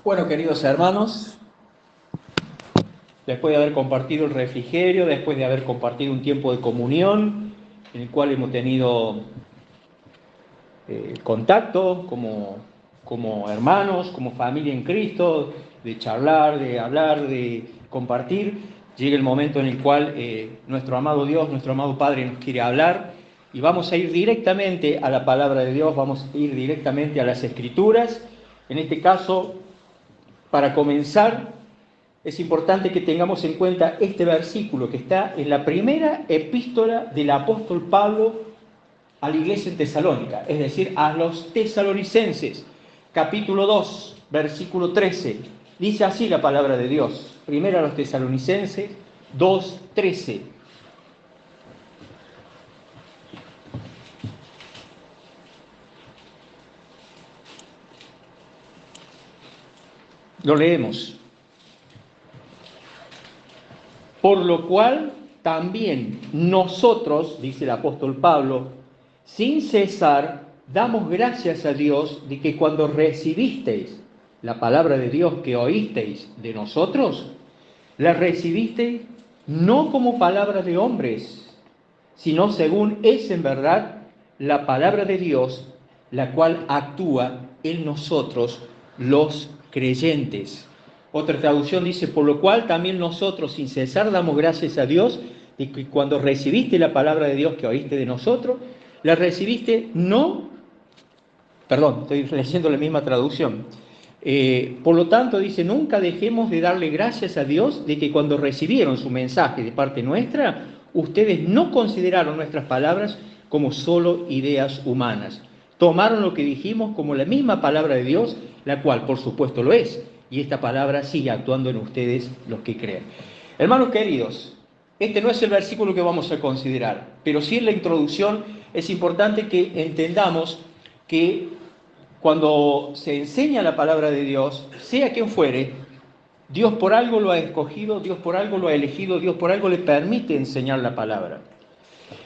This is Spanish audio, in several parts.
Bueno, queridos hermanos, después de haber compartido el refrigerio, después de haber compartido un tiempo de comunión, en el cual hemos tenido contacto como hermanos, como familia en Cristo, de charlar, de hablar, de compartir, llega el momento en el cual nuestro amado Dios, nuestro amado Padre nos quiere hablar y vamos a ir directamente a la palabra de Dios, vamos a ir directamente a las Escrituras. En este caso, para comenzar, es importante que tengamos en cuenta este versículo que está en la primera epístola del apóstol Pablo a la iglesia en Tesalónica, es decir, a los tesalonicenses, capítulo 2, versículo 13. Dice así la palabra de Dios. Primero a los tesalonicenses 2, 13. Lo leemos. Por lo cual también nosotros, dice el apóstol Pablo, sin cesar damos gracias a Dios de que cuando recibisteis la palabra de Dios que oísteis de nosotros, la recibisteis no como palabra de hombres, sino según es en verdad la palabra de Dios, la cual actúa en nosotros los creyentes. Otra traducción dice, por lo cual también nosotros sin cesar damos gracias a Dios de que cuando recibiste la palabra de Dios que oíste de nosotros, la recibiste no, perdón, estoy leyendo la misma traducción. Por lo tanto, dice, nunca dejemos de darle gracias a Dios de que cuando recibieron su mensaje de parte nuestra, ustedes no consideraron nuestras palabras como solo ideas humanas. Tomaron lo que dijimos como la misma palabra de Dios, la cual por supuesto lo es, y esta palabra sigue actuando en ustedes los que creen. Hermanos queridos, este no es el versículo que vamos a considerar, pero sí en la introducción es importante que entendamos que cuando se enseña la palabra de Dios, sea quien fuere, Dios por algo lo ha escogido, Dios por algo lo ha elegido, Dios por algo le permite enseñar la palabra.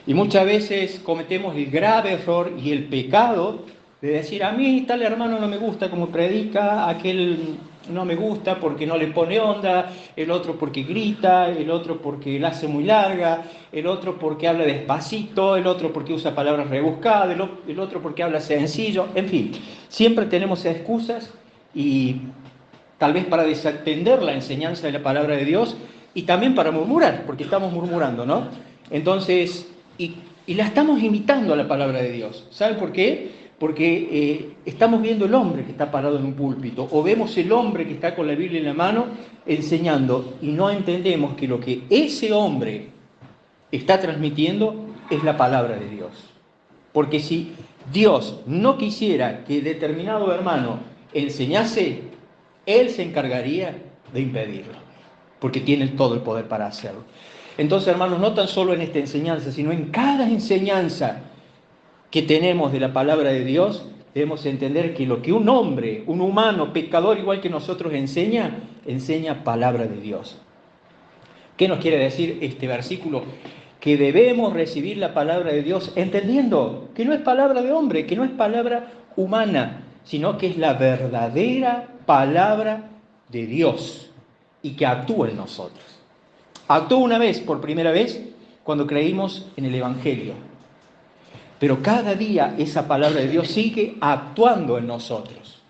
Y muchas veces cometemos el grave error y el pecado de decir, a mí tal hermano no me gusta como predica, aquel no me gusta porque no le pone onda, el otro porque grita, el otro porque la hace muy larga, el otro porque habla despacito, el otro porque usa palabras rebuscadas, el otro porque habla sencillo, en fin, siempre tenemos excusas y tal vez para desatender la enseñanza de la palabra de Dios y también para murmurar, porque estamos murmurando, ¿no? Entonces, y la estamos imitando a la palabra de Dios. ¿Saben por qué? Porque estamos viendo el hombre que está parado en un púlpito, o vemos el hombre que está con la Biblia en la mano enseñando, y no entendemos que lo que ese hombre está transmitiendo es la palabra de Dios. Porque si Dios no quisiera que determinado hermano enseñase, Él se encargaría de impedirlo, porque tiene todo el poder para hacerlo. Entonces, hermanos, no tan solo en esta enseñanza, sino en cada enseñanza que tenemos de la palabra de Dios, debemos entender que lo que un hombre, un humano, pecador igual que nosotros enseña palabra de Dios. ¿Qué nos quiere decir este versículo? Que debemos recibir la palabra de Dios entendiendo que no es palabra de hombre, que no es palabra humana, sino que es la verdadera palabra de Dios y que actúa en nosotros. Actuó una vez, por primera vez, cuando creímos en el Evangelio. Pero cada día esa palabra de Dios sigue actuando en nosotros.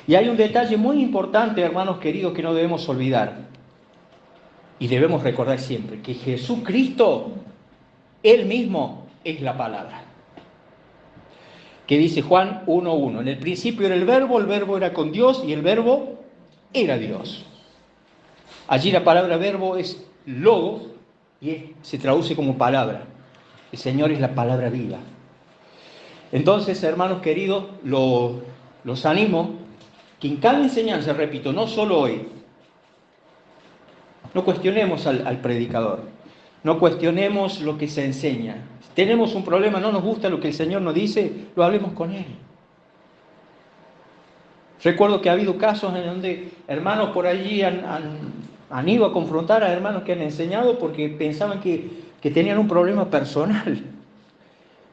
Y hay un detalle muy importante, hermanos queridos, que no debemos olvidar. Y debemos recordar siempre que Jesucristo, Él mismo, es la palabra. Que dice Juan 1:1, en el principio era el verbo era con Dios y el verbo era Dios. Allí la palabra verbo es logos y se traduce como palabra. El Señor es la palabra viva. Entonces, hermanos queridos, los animo que en cada enseñanza, repito, no solo hoy, no cuestionemos al predicador, no cuestionemos lo que se enseña. Si tenemos un problema, no nos gusta lo que el Señor nos dice, lo hablemos con Él. Recuerdo que ha habido casos en donde hermanos por allí han ido a confrontar a hermanos que han enseñado porque pensaban que tenían un problema personal.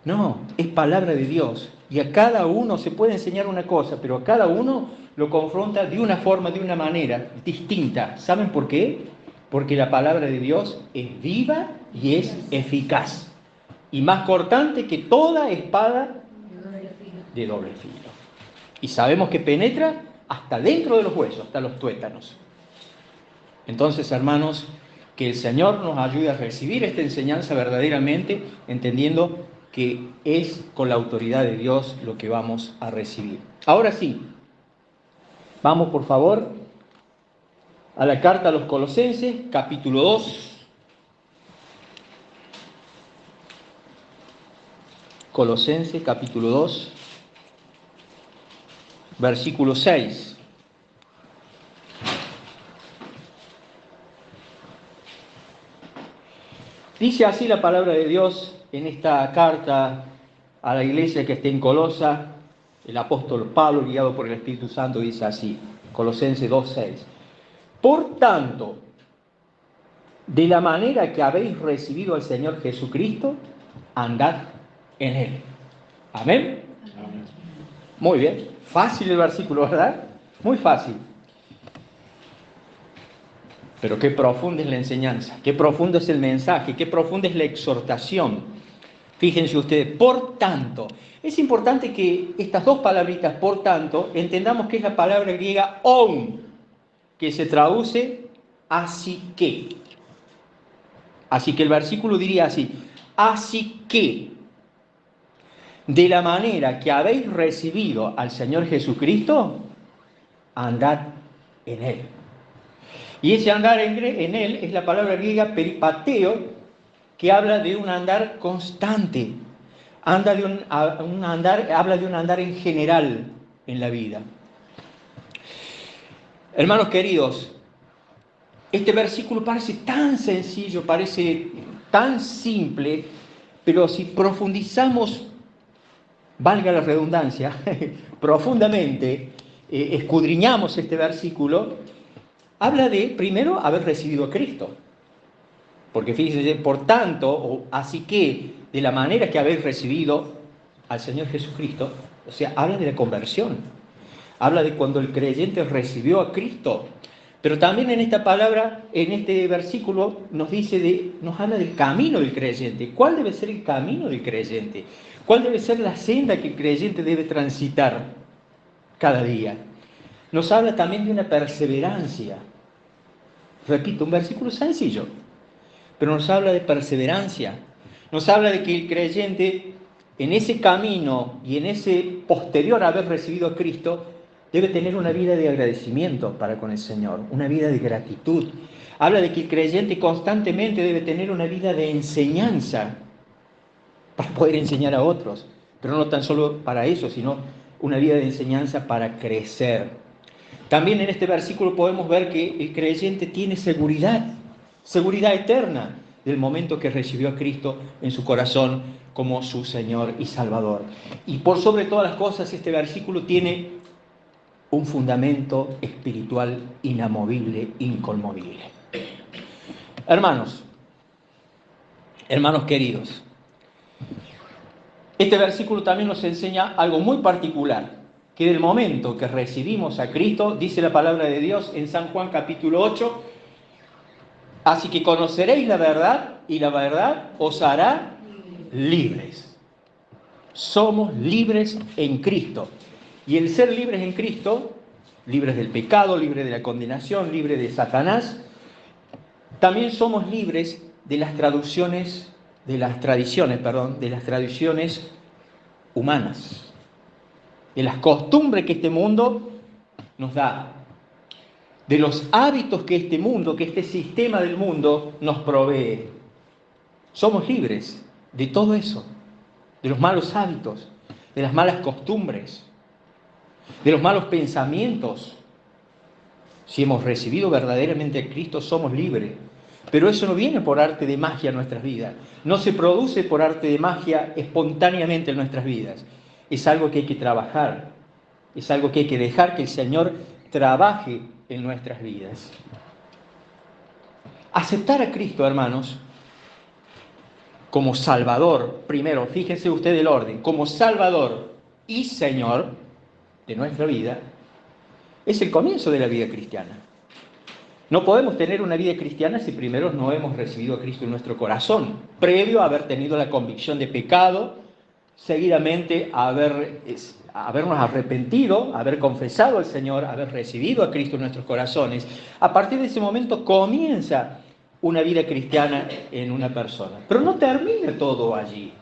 No, es palabra de Dios. Y a cada uno se puede enseñar una cosa, pero a cada uno lo confronta de una forma, de una manera distinta. ¿Saben por qué? Porque la palabra de Dios es viva y es eficaz. Y más cortante que toda espada de doble filo. Y sabemos que penetra hasta dentro de los huesos, hasta los tuétanos. Entonces, hermanos, que el Señor nos ayude a recibir esta enseñanza verdaderamente, entendiendo que es con la autoridad de Dios lo que vamos a recibir. Ahora sí, vamos por favor a la carta a los Colosenses, capítulo 2. Colosenses, capítulo 2, versículo 6. Dice así la palabra de Dios en esta carta a la iglesia que está en Colosa. El apóstol Pablo, guiado por el Espíritu Santo, dice así, Colosenses 2:6. Por tanto, de la manera que habéis recibido al Señor Jesucristo, andad en Él. ¿Amén? Amén. Muy bien. Fácil el versículo, ¿verdad? Muy fácil. Pero qué profunda es la enseñanza, qué profundo es el mensaje, qué profunda es la exhortación. Fíjense ustedes, por tanto, es importante que estas dos palabritas, por tanto, entendamos que es la palabra griega on, que se traduce así que. Así que el versículo diría así, así que, de la manera que habéis recibido al Señor Jesucristo, andad en Él. Y ese andar en Él es la palabra griega peripateo, que habla de un andar constante, habla de un andar en general en la vida. Hermanos queridos, este versículo parece tan sencillo, parece tan simple, pero si profundizamos, valga la redundancia, profundamente, escudriñamos este versículo, habla de, primero, haber recibido a Cristo. Porque fíjense, por tanto, o así que, de la manera que habéis recibido al Señor Jesucristo, o sea, habla de la conversión. Habla de cuando el creyente recibió a Cristo. Pero también en esta palabra, en este versículo, nos habla del camino del creyente. ¿Cuál debe ser el camino del creyente? ¿Cuál debe ser la senda que el creyente debe transitar cada día? Nos habla también de una perseverancia. Repito, un versículo sencillo, pero nos habla de perseverancia. Nos habla de que el creyente, en ese camino y en ese posterior a haber recibido a Cristo, debe tener una vida de agradecimiento para con el Señor, una vida de gratitud. Habla de que el creyente constantemente debe tener una vida de enseñanza para poder enseñar a otros, pero no tan solo para eso, sino una vida de enseñanza para crecer. También en este versículo podemos ver que el creyente tiene seguridad eterna del momento que recibió a Cristo en su corazón como su Señor y Salvador. Y por sobre todas las cosas, este versículo tiene un fundamento espiritual inamovible, inconmovible. Hermanos queridos, este versículo también nos enseña algo muy particular, que del momento que recibimos a Cristo, dice la palabra de Dios en San Juan capítulo 8, así que conoceréis la verdad y la verdad os hará libres. Somos libres en Cristo. Y el ser libres en Cristo, libres del pecado, libres de la condenación, libres de Satanás, también somos libres de las tradiciones humanas, de las costumbres que este mundo nos da, de los hábitos que este sistema del mundo nos provee. Somos libres de todo eso, de los malos hábitos, de las malas costumbres, de los malos pensamientos. Si hemos recibido verdaderamente a Cristo, somos libres. Pero eso no viene por arte de magia en nuestras vidas. No se produce por arte de magia espontáneamente en nuestras vidas. Es algo que hay que trabajar. Es algo que hay que dejar que el Señor trabaje en nuestras vidas. Aceptar a Cristo, hermanos, como Salvador, primero, fíjense usted el orden, como Salvador, y Señor de nuestra vida, es el comienzo de la vida cristiana. No podemos tener una vida cristiana si primero no hemos recibido a Cristo en nuestro corazón, previo a haber tenido la convicción de pecado, seguidamente a habernos arrepentido, haber confesado al Señor, haber recibido a Cristo en nuestros corazones. A partir de ese momento comienza una vida cristiana en una persona. Pero no termina todo allí.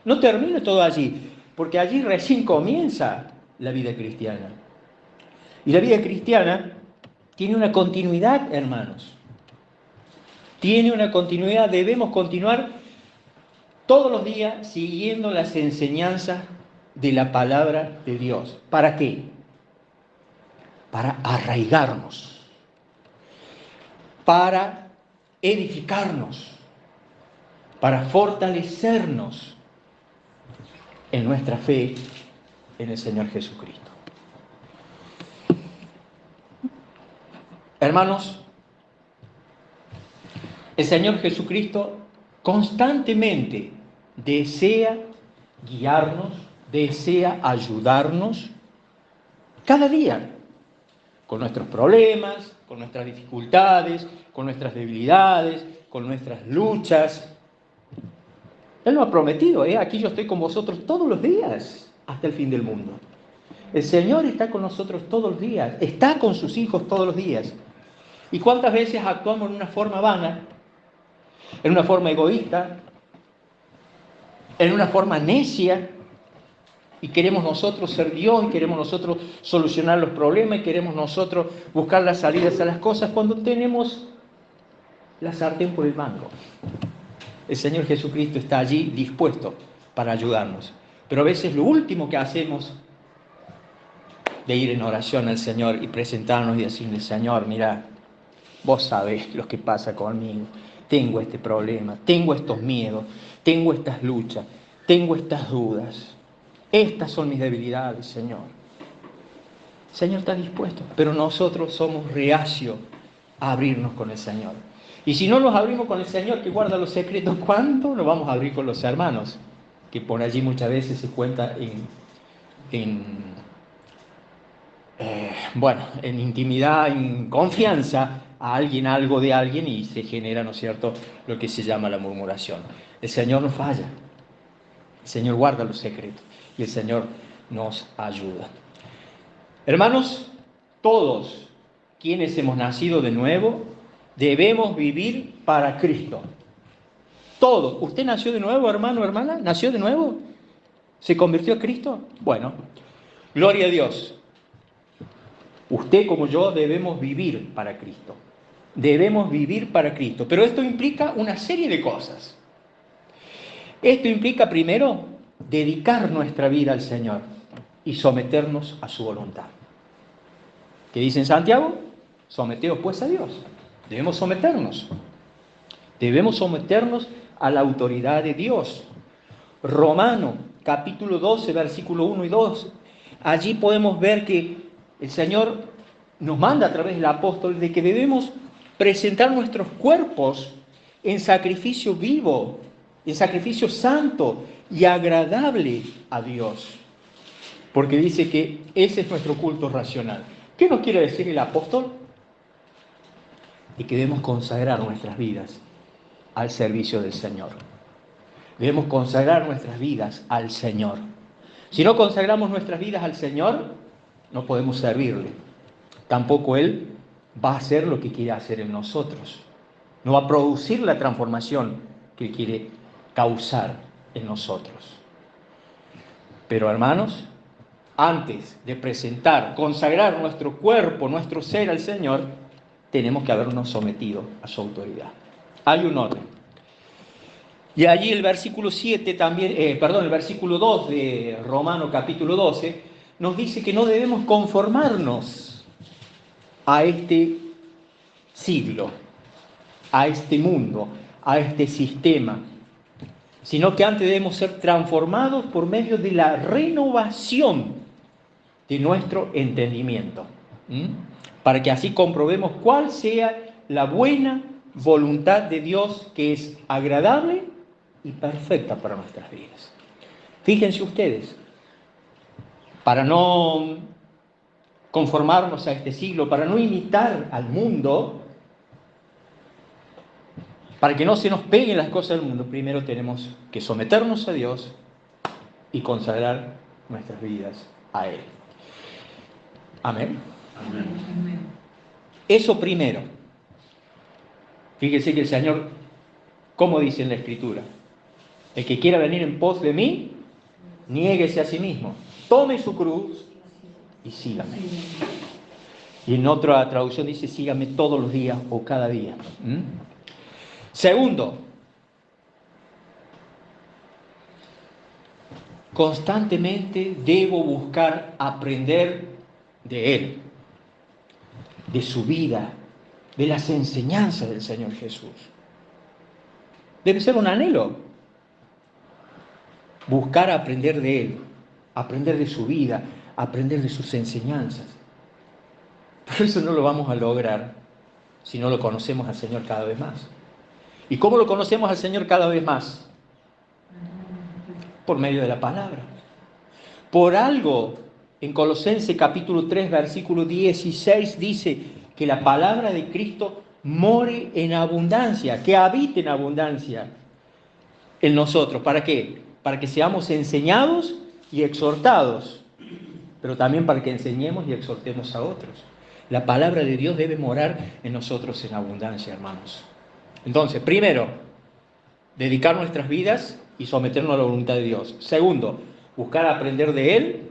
No termina todo allí, porque allí recién comienza la vida cristiana. Y la vida cristiana tiene una continuidad, hermanos. Tiene una continuidad. Debemos continuar todos los días siguiendo las enseñanzas de la palabra de Dios. ¿Para qué? Para arraigarnos, para edificarnos, para fortalecernos en nuestra fe en el Señor Jesucristo. Hermanos, el Señor Jesucristo constantemente desea guiarnos, desea ayudarnos cada día, con nuestros problemas, con nuestras dificultades, con nuestras debilidades, con nuestras luchas. Él nos ha prometido, aquí yo estoy con vosotros todos los días hasta el fin del mundo. El Señor está con nosotros todos los días, está con sus hijos todos los días. ¿Y cuántas veces actuamos en una forma vana, en una forma egoísta, en una forma necia, y queremos nosotros ser Dios, y queremos nosotros solucionar los problemas, y queremos nosotros buscar las salidas a las cosas cuando tenemos la sartén por el mango? El Señor Jesucristo está allí dispuesto para ayudarnos. Pero a veces lo último que hacemos de ir en oración al Señor y presentarnos y decirle: Señor, mira, vos sabés lo que pasa conmigo. Tengo este problema, tengo estos miedos, tengo estas luchas, tengo estas dudas. Estas son mis debilidades, Señor. El Señor está dispuesto, pero nosotros somos reacios a abrirnos con el Señor. Y si no nos abrimos con el Señor, que guarda los secretos, ¿cuándo nos vamos a abrir con los hermanos? Que por allí muchas veces se cuenta en intimidad, en confianza a alguien, algo de alguien, y se genera, ¿no es cierto?, lo que se llama la murmuración. El Señor no falla. El Señor guarda los secretos y el Señor nos ayuda. Hermanos, todos quienes hemos nacido de nuevo debemos vivir para Cristo. Todos. ¿Usted nació de nuevo, hermano, hermana? ¿Nació de nuevo? ¿Se convirtió a Cristo? Bueno, gloria a Dios. Usted como yo debemos vivir para Cristo. Debemos vivir para Cristo. Pero esto implica una serie de cosas. Esto implica, primero, dedicar nuestra vida al Señor y someternos a su voluntad. ¿Qué dice en Santiago? Someteos pues a Dios. Debemos someternos. Debemos someternos a la autoridad de Dios. Romano, capítulo 12, versículo 1 y 2. Allí podemos ver que el Señor nos manda a través del apóstol de que debemos presentar nuestros cuerpos en sacrificio vivo, en sacrificio santo y agradable a Dios. Porque dice que ese es nuestro culto racional. ¿Qué nos quiere decir el apóstol? De que debemos consagrar nuestras vidas al servicio del Señor. Debemos consagrar nuestras vidas al Señor. Si no consagramos nuestras vidas al Señor, no podemos servirle. Tampoco Él va a hacer lo que quiere hacer en nosotros. No va a producir la transformación que Él quiere causar en nosotros. Pero hermanos, antes de consagrar nuestro cuerpo, nuestro ser al Señor, tenemos que habernos sometido a su autoridad. Hay un orden. Y allí el versículo 7 también, el versículo 2 de Romano capítulo 12, nos dice que no debemos conformarnos a este siglo, a este mundo, a este sistema, sino que antes debemos ser transformados por medio de la renovación de nuestro entendimiento, para que así comprobemos cuál sea la buena voluntad de Dios, que es agradable y perfecta para nuestras vidas. Fíjense ustedes, para no conformarnos a este siglo, para no imitar al mundo, para que no se nos peguen las cosas del mundo, primero tenemos que someternos a Dios y consagrar nuestras vidas a Él. Amén. Amén. Eso primero. Fíjese que el Señor, ¿cómo dice en la Escritura? El que quiera venir en pos de mí, niéguese a sí mismo, tome su cruz y sígame. Y en otra traducción dice, sígame todos los días o cada día. Segundo, constantemente debo buscar aprender de Él, de su vida, de las enseñanzas del Señor Jesús. Debe ser un anhelo. Buscar aprender de Él, aprender de su vida, aprender de sus enseñanzas. Pero eso no lo vamos a lograr si no lo conocemos al Señor cada vez más. ¿Y cómo lo conocemos al Señor cada vez más? Por medio de la palabra. Por algo, en Colosenses capítulo 3, versículo 16 dice que la palabra de Cristo more en abundancia, que habite en abundancia en nosotros. ¿Para qué? Para que seamos enseñados y exhortados, pero también para que enseñemos y exhortemos a otros. La palabra de Dios debe morar en nosotros en abundancia, hermanos. Entonces, primero, dedicar nuestras vidas y someternos a la voluntad de Dios. Segundo, buscar aprender de Él,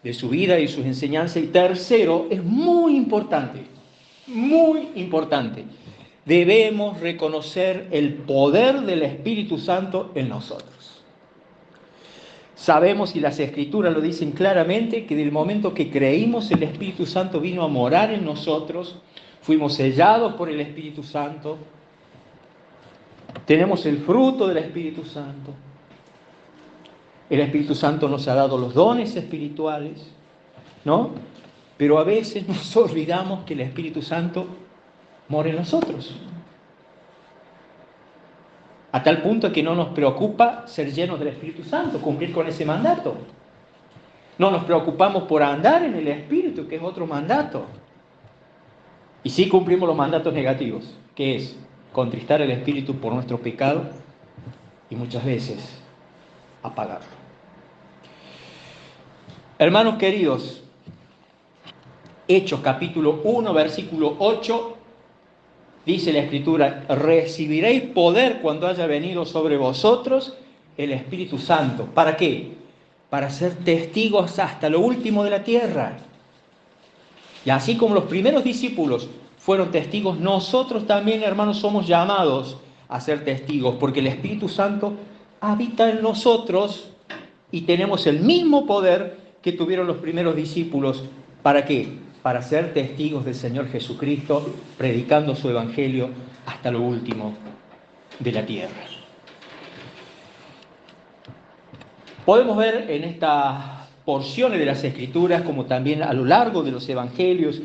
de su vida y sus enseñanzas. Y tercero, es muy importante, debemos reconocer el poder del Espíritu Santo en nosotros. Sabemos, y las Escrituras lo dicen claramente, que del momento que creímos, el Espíritu Santo vino a morar en nosotros, fuimos sellados por el Espíritu Santo, tenemos el fruto del Espíritu Santo. El Espíritu Santo nos ha dado los dones espirituales, ¿no? Pero a veces nos olvidamos que el Espíritu Santo mora en nosotros. A tal punto que no nos preocupa ser llenos del Espíritu Santo, cumplir con ese mandato. No nos preocupamos por andar en el Espíritu, que es otro mandato. Y sí cumplimos los mandatos negativos, que es contristar el Espíritu por nuestro pecado y muchas veces apagarlo. Hermanos queridos, Hechos capítulo 1, versículo 8, dice la Escritura, recibiréis poder cuando haya venido sobre vosotros el Espíritu Santo. ¿Para qué? Para ser testigos hasta lo último de la tierra. Y así como los primeros discípulos fueron testigos, nosotros también, hermanos, somos llamados a ser testigos, porque el Espíritu Santo habita en nosotros y tenemos el mismo poder que tuvieron los primeros discípulos. ¿Para qué? Para ser testigos del Señor Jesucristo, predicando su evangelio hasta lo último de la tierra. Podemos ver en estas porciones de las Escrituras, como también a lo largo de los evangelios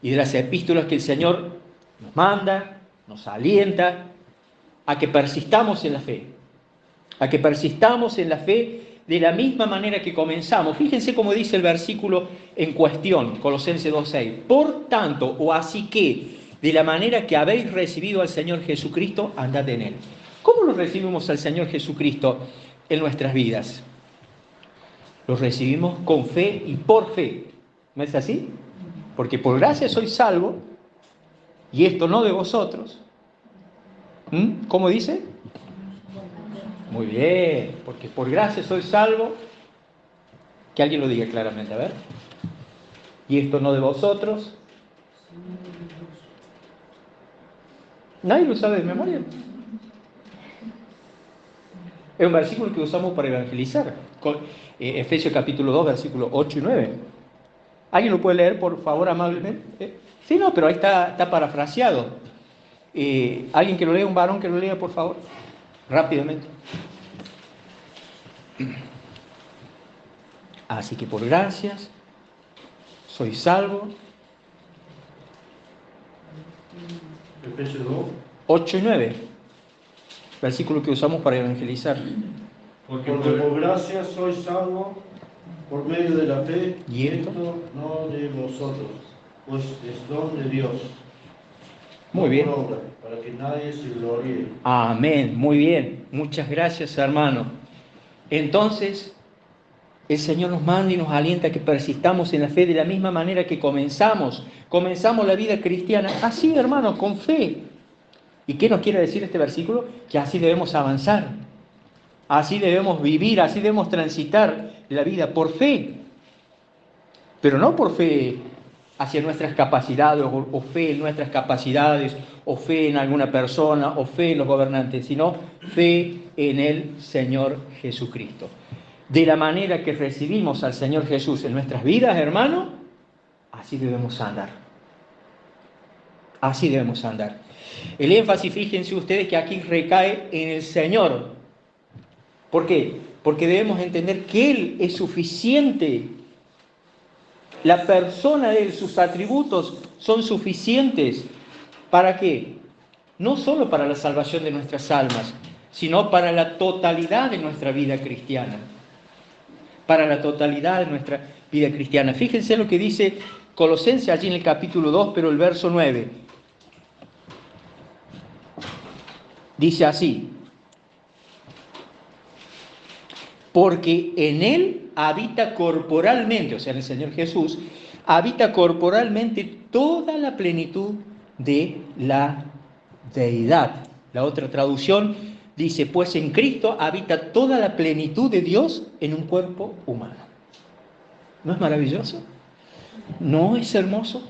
y de las epístolas, que el Señor nos manda, nos alienta a que persistamos en la fe, a que persistamos en la fe de la misma manera que comenzamos. Fíjense cómo dice el versículo en cuestión, Colosenses 2:6. Por tanto, o así que, de la manera que habéis recibido al Señor Jesucristo, andad en Él. ¿Cómo lo recibimos al Señor Jesucristo en nuestras vidas? Lo recibimos con fe y por fe. ¿No es así? Porque por gracia sois salvos, y esto no de vosotros. ¿Cómo dice? Muy bien, porque por gracia soy salvo. Que alguien lo diga claramente, a ver. Y esto no de vosotros. Nadie lo sabe de memoria. Es un versículo que usamos para evangelizar. Efesios capítulo 2, versículos 8 y 9. ¿Alguien lo puede leer, por favor, amablemente? Sí, no, pero ahí está parafraseado. ¿Alguien que lo lea, un varón que lo lea, por favor? Rápidamente. Así que por gracias soy salvo. Efesios 2. 8 y 9. Versículo que usamos para evangelizar. Porque por gracia sois salvos Por medio de la fe, ¿Y esto? no de vosotros, pues es don de Dios. Muy No bien. por obra, para que nadie se gloríe. Amén. Muy bien. Muchas gracias, hermano. Entonces, el Señor nos manda y nos alienta a que persistamos en la fe de la misma manera que comenzamos la vida cristiana, así, hermano, con fe. ¿Y qué nos quiere decir este versículo? Que así debemos avanzar, así debemos vivir, así debemos transitar la vida por fe, pero no por fe hacia nuestras capacidades o fe en nuestras capacidades o fe en alguna persona o fe en los gobernantes, sino fe en el Señor Jesucristo. De la manera que recibimos al Señor Jesús en nuestras vidas, hermano, así debemos andar. Así debemos andar. El énfasis, fíjense ustedes que aquí recae en el Señor. ¿Por qué? Porque debemos entender que Él es suficiente. La persona de Él, sus atributos son suficientes. ¿Para qué? No solo para la salvación de nuestras almas, sino para la totalidad de nuestra vida cristiana. Para la totalidad de nuestra vida cristiana. Fíjense lo que dice Colosenses allí en el capítulo 2, pero el verso 9. Dice así: porque en Él habita corporalmente, o sea, en el Señor Jesús, habita corporalmente toda la plenitud de la deidad. La otra traducción dice, pues en Cristo habita toda la plenitud de Dios en un cuerpo humano. ¿No es maravilloso? ¿No es hermoso?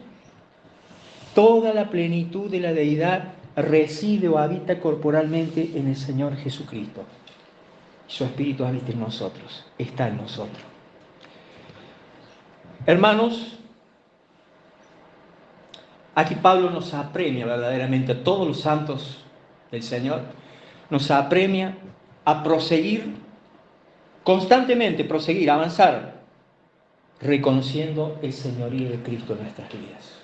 Toda la plenitud de la deidad reside o habita corporalmente en el Señor Jesucristo. Su Espíritu habita en nosotros, está en nosotros. Hermanos, aquí Pablo nos apremia verdaderamente a todos los santos del Señor, nos apremia a proseguir, constantemente proseguir, avanzar, reconociendo el señorío de Cristo en nuestras vidas.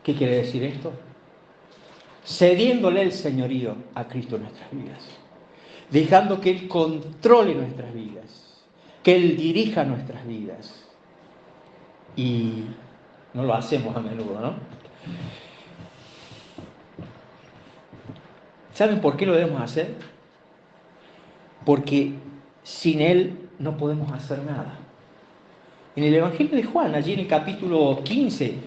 ¿Qué quiere decir esto? Cediéndole el señorío a Cristo en nuestras vidas, dejando que Él controle nuestras vidas, que Él dirija nuestras vidas. Y no lo hacemos a menudo, ¿no? ¿Saben por qué lo debemos hacer? Porque sin Él no podemos hacer nada. En el Evangelio de Juan, allí en el capítulo 15,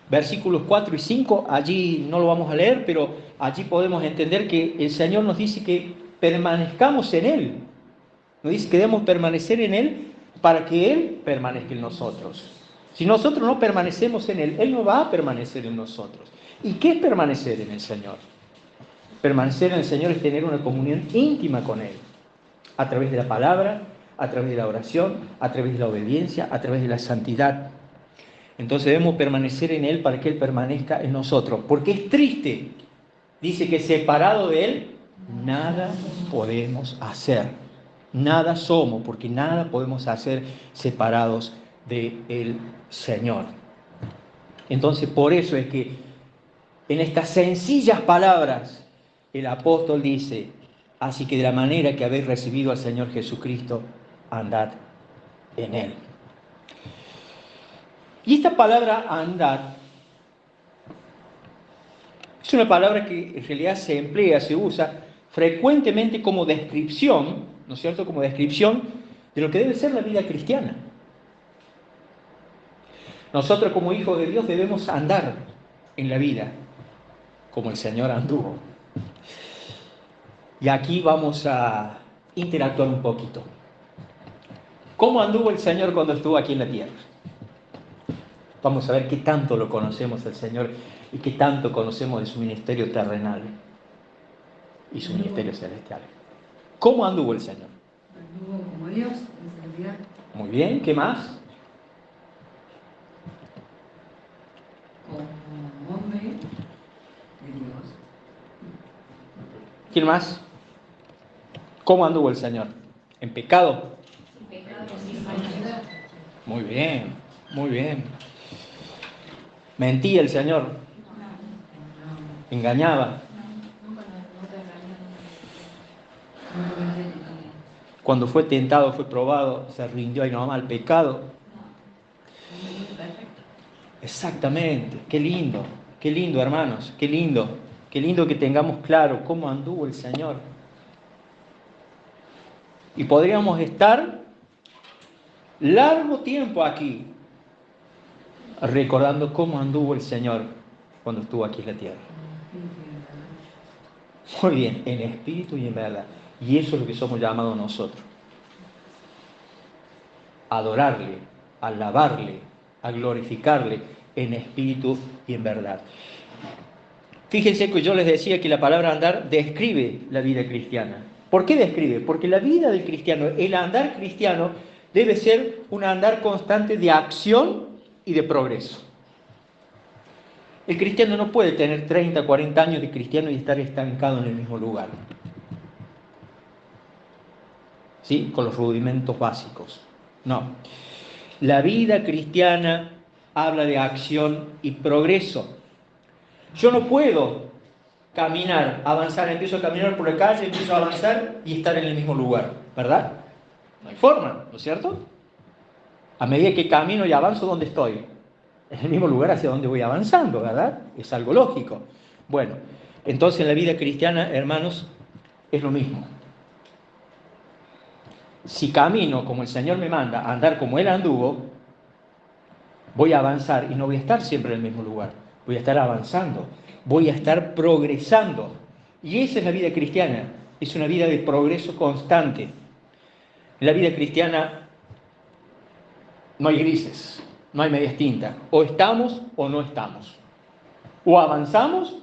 versículos 4 y 5, allí no lo vamos a leer, pero allí podemos entender que el Señor nos dice que permanezcamos en Él. Nos dice que debemos permanecer en Él para que Él permanezca en nosotros. Si nosotros no permanecemos en Él, Él no va a permanecer en nosotros. ¿Y qué es permanecer en el Señor? Permanecer en el Señor es tener una comunión íntima con Él, a través de la palabra, a través de la oración, a través de la obediencia, a través de la santidad. Entonces debemos permanecer en Él para que Él permanezca en nosotros. Porque es triste, dice que separado de Él, nada podemos hacer. Nada somos, porque nada podemos hacer separados del Señor. Entonces por eso es que en estas sencillas palabras el apóstol dice, así que de la manera que habéis recibido al Señor Jesucristo, andad en Él. Y esta palabra andar es una palabra que en realidad se emplea, se usa frecuentemente como descripción, ¿no es cierto?, como descripción de lo que debe ser la vida cristiana. Nosotros como hijos de Dios debemos andar en la vida como el Señor anduvo. Y aquí vamos a interactuar un poquito. ¿Cómo anduvo el Señor cuando estuvo aquí en la tierra? Vamos a ver qué tanto lo conocemos al Señor y qué tanto conocemos de su ministerio terrenal y su ministerio celestial. ¿Cómo anduvo el Señor? Anduvo como Dios, en realidad. Muy bien, ¿qué más? Como hombre de Dios. ¿Quién más? ¿Cómo anduvo el Señor? ¿En pecado? Muy bien, muy bien. ¿Mentía el Señor? ¿Engañaba? Cuando fue tentado, fue probado, se rindió ahí nomás al pecado. Perfecto. Exactamente, qué lindo hermanos, qué lindo que tengamos claro cómo anduvo el Señor. Y podríamos estar largo tiempo aquí recordando cómo anduvo el Señor cuando estuvo aquí en la tierra. Muy bien, en espíritu y en verdad. Y eso es lo que somos llamados nosotros. Adorarle, alabarle, a glorificarle en espíritu y en verdad. Fíjense que yo les decía que la palabra andar describe la vida cristiana. ¿Por qué describe? Porque la vida del cristiano, el andar cristiano, debe ser un andar constante de acción y de progreso. El cristiano no puede tener 30, 40 años de cristiano y estar estancado en el mismo lugar. ¿Sí? Con los rudimentos básicos. No. La vida cristiana habla de acción y progreso. Yo no puedo caminar, avanzar, empiezo a caminar por la calle, empiezo a avanzar y estar en el mismo lugar, ¿verdad? No hay forma, ¿no es cierto? A medida que camino y avanzo, ¿dónde estoy? En el mismo lugar hacia donde voy avanzando, ¿verdad? Es algo lógico. Bueno, entonces en la vida cristiana, hermanos, es lo mismo. Si camino como el Señor me manda, a andar como Él anduvo, voy a avanzar y no voy a estar siempre en el mismo lugar. Voy a estar avanzando, voy a estar progresando. Y esa es la vida cristiana, es una vida de progreso constante. En la vida cristiana no hay grises, no hay medias tintas. O estamos o no estamos. O avanzamos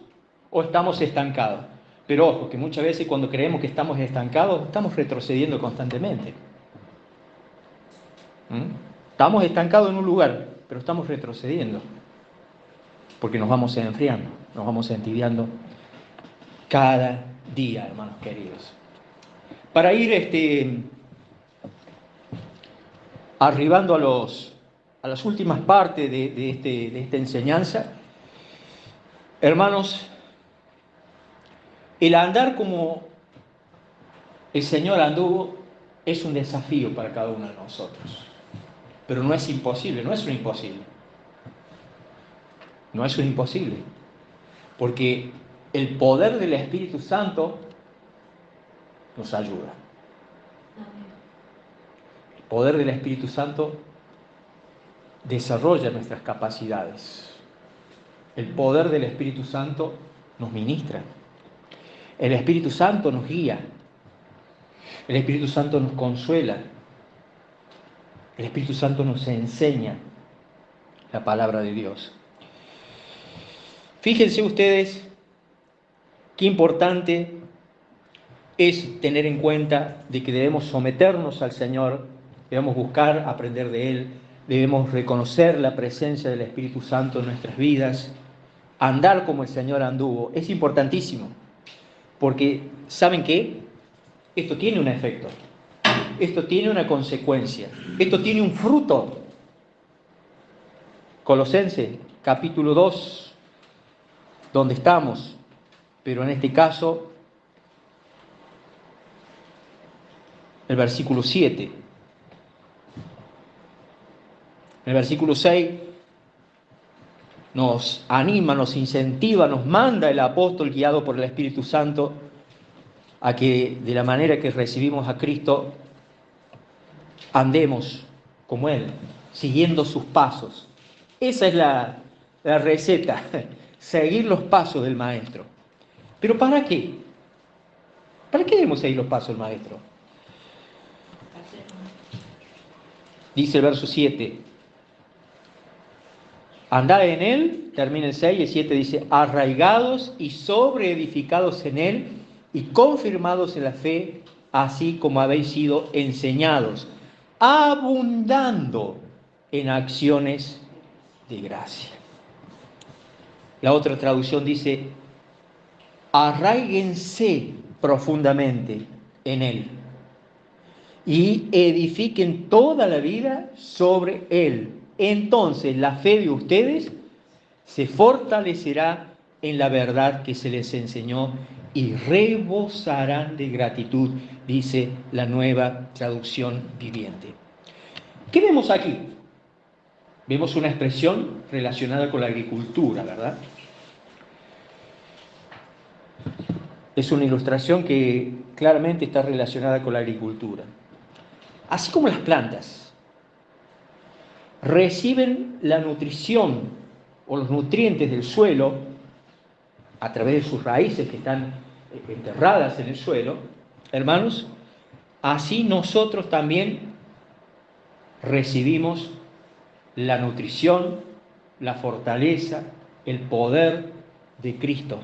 o estamos estancados. Pero ojo, que muchas veces cuando creemos que estamos estancados, estamos retrocediendo constantemente. Estamos estancados en un lugar, pero estamos retrocediendo. Porque nos vamos enfriando, nos vamos entibiando cada día, hermanos queridos. Para ir arribando a las últimas partes de esta enseñanza, hermanos, el andar como el Señor anduvo es un desafío para cada uno de nosotros. Pero no es imposible, no es un imposible. No es un imposible. Porque el poder del Espíritu Santo nos ayuda. El poder del Espíritu Santo desarrolla nuestras capacidades. El poder del Espíritu Santo nos ministra. El Espíritu Santo nos guía. El Espíritu Santo nos consuela. El Espíritu Santo nos enseña la palabra de Dios. Fíjense ustedes qué importante es tener en cuenta de que debemos someternos al Señor, debemos buscar aprender de Él, debemos reconocer la presencia del Espíritu Santo en nuestras vidas, andar como el Señor anduvo. Es importantísimo, porque ¿saben qué? Esto tiene un efecto, esto tiene una consecuencia, esto tiene un fruto. Colosenses, capítulo 2, donde estamos, pero en este caso, el versículo 7. En el versículo 6 nos anima, nos incentiva, nos manda el apóstol guiado por el Espíritu Santo a que de la manera que recibimos a Cristo andemos como Él, siguiendo sus pasos. Esa es la receta, seguir los pasos del Maestro. ¿Pero para qué? ¿Para qué debemos seguir los pasos del Maestro? Dice el verso 7. Andad en Él, termina el 6, y el 7 dice, arraigados y sobreedificados en Él y confirmados en la fe, así como habéis sido enseñados, abundando en acciones de gracia. La otra traducción dice, arraíguense profundamente en Él y edifiquen toda la vida sobre Él. Entonces la fe de ustedes se fortalecerá en la verdad que se les enseñó y rebosarán de gratitud, dice la Nueva Traducción Viviente. ¿Qué vemos aquí? Vemos una expresión relacionada con la agricultura, ¿verdad? Es una ilustración que claramente está relacionada con la agricultura. Así como las plantas reciben la nutrición o los nutrientes del suelo a través de sus raíces que están enterradas en el suelo, hermanos, así nosotros también recibimos la nutrición, la fortaleza, el poder de Cristo,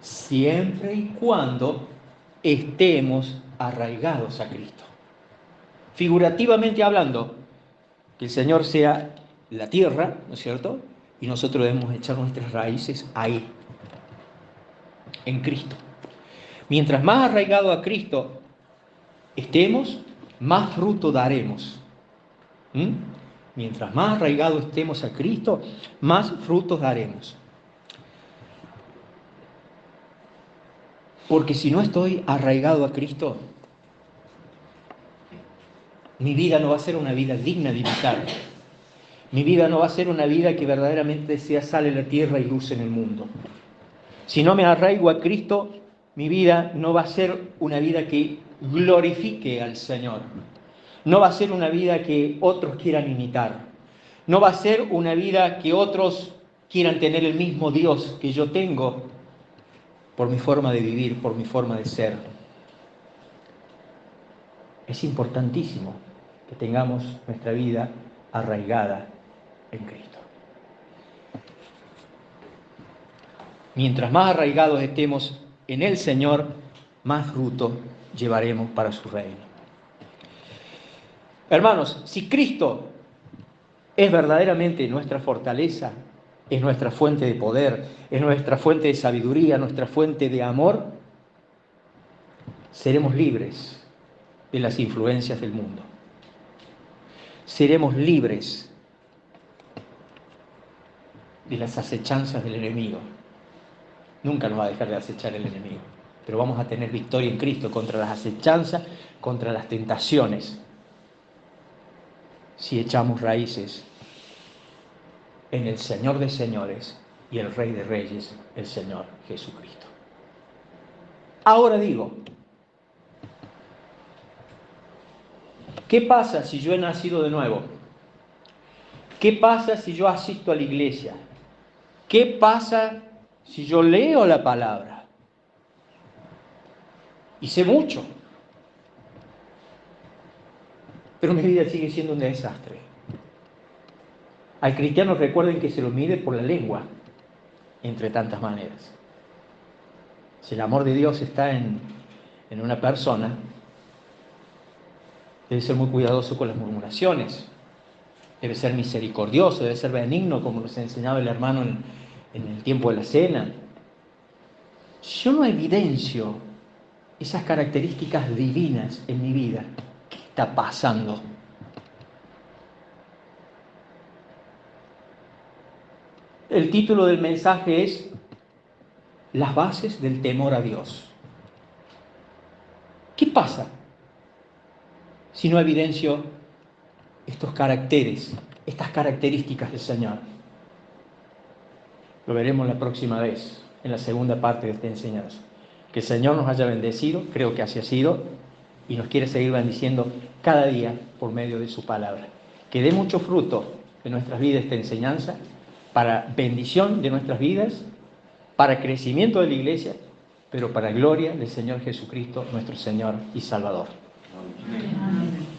siempre y cuando estemos arraigados a Cristo. Figurativamente hablando, que el Señor sea la tierra, ¿no es cierto? Y nosotros debemos echar nuestras raíces ahí, en Cristo. Mientras más arraigado a Cristo estemos, más fruto daremos. Mientras más arraigado estemos a Cristo, más frutos daremos. Porque si no estoy arraigado a Cristo, mi vida no va a ser una vida digna de imitar. Mi vida no va a ser una vida que verdaderamente sea sal en la tierra y luz en el mundo. Si no me arraigo a Cristo, mi vida no va a ser una vida que glorifique al Señor. No va a ser una vida que otros quieran imitar. No va a ser una vida que otros quieran tener el mismo Dios que yo tengo por mi forma de vivir, por mi forma de ser. Es importantísimo que tengamos nuestra vida arraigada en Cristo. Mientras más arraigados estemos en el Señor, más fruto llevaremos para su reino. Hermanos, si Cristo es verdaderamente nuestra fortaleza, es nuestra fuente de poder, es nuestra fuente de sabiduría, nuestra fuente de amor, seremos libres de las influencias del mundo. Seremos libres de las acechanzas del enemigo. Nunca nos va a dejar de acechar el enemigo, pero vamos a tener victoria en Cristo contra las acechanzas, contra las tentaciones, si echamos raíces en el Señor de señores y el Rey de reyes, el Señor Jesucristo. Ahora digo, ¿qué pasa si yo he nacido de nuevo? ¿Qué pasa si yo asisto a la iglesia? ¿Qué pasa si yo leo la palabra? Y sé mucho, pero mi vida sigue siendo un desastre. Al cristiano recuerden que se lo mide por la lengua, entre tantas maneras. Si el amor de Dios está en una persona, debe ser muy cuidadoso con las murmuraciones, debe ser misericordioso, debe ser benigno, como nos enseñaba el hermano en el tiempo de la cena. Si yo no evidencio esas características divinas en mi vida, ¿qué está pasando? El título del mensaje es Las bases del temor a Dios. ¿Qué pasa si no evidencio estos caracteres, estas características del Señor? Lo veremos la próxima vez, en la segunda parte de esta enseñanza. Que el Señor nos haya bendecido, creo que así ha sido, y nos quiere seguir bendiciendo cada día por medio de su palabra. Que dé mucho fruto en nuestras vidas esta enseñanza, para bendición de nuestras vidas, para crecimiento de la iglesia, pero para gloria del Señor Jesucristo, nuestro Señor y Salvador. Amén.